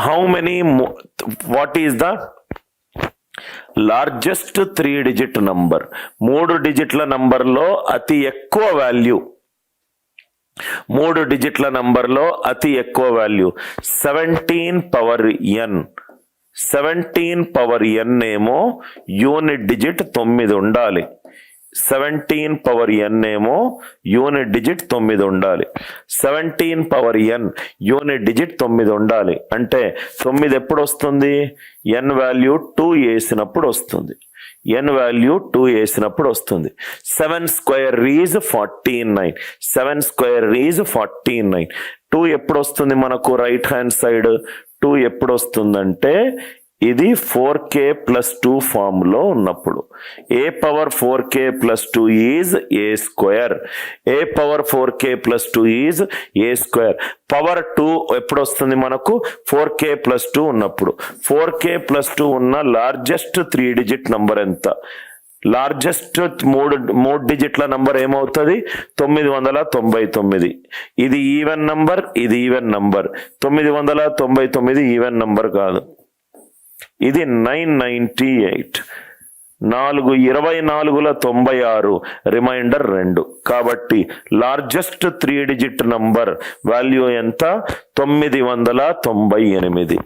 How many, what is the largest 3 digit number? 3 డిజిట్ల నంబర్లో అతి ఎక్కువ వాల్యూ, 3 డిజిట్ల నంబర్లో అతి ఎక్కువ value 17 power n. 17 power n ఏమో యూనిట్ డిజిట్ 9 ఉండాలి. 17 పవర్ n ఏమో యూనిట్ డిజిట్ 9 ఉండాలి. 17 పవర్ n యూనిట్ డిజిట్ 9 ఉండాలి. అంటే 9 ఎప్పుడు వస్తుంది? n వాల్యూ 2 వేసినప్పుడు వస్తుంది. n వాల్యూ 2 వేసినప్పుడు వస్తుంది. 7 స్క్వేర్ ఈజ్ 49. 7 square is 49. 2 ఎప్పుడు వస్తుంది మనకు? రైట్ హ్యాండ్ సైడ్ 2 ఎప్పుడు వస్తుందంటే ఇది 4k ప్లస్ 2 ఫామ్ లో ఉన్నప్పుడు. A power 4k plus 2 is A square. A power 4k plus 2 is A square. Power 2 ఎప్పుడు వస్తుంది మనకు? 4k ప్లస్ 2 ఉన్నప్పుడు. 4k ప్లస్ 2 ఉన్న లార్జెస్ట్ 3 డిజిట్ నంబర్ ఎంత? లార్జెస్ట్ 3 డిజిట్ల నంబర్ ఏమవుతుంది? 999. ఇది ఈవెన్ నంబర్, ఇది ఈవెన్ నంబర్. 999 ఈవెన్ నంబర్ కాదు, ఇది 998. 24ల 96, రిమైండర్ 2. కాబట్టి లార్జెస్ట్ 3 డిజిట్ నంబర్ వాల్యూ ఎంత? 998.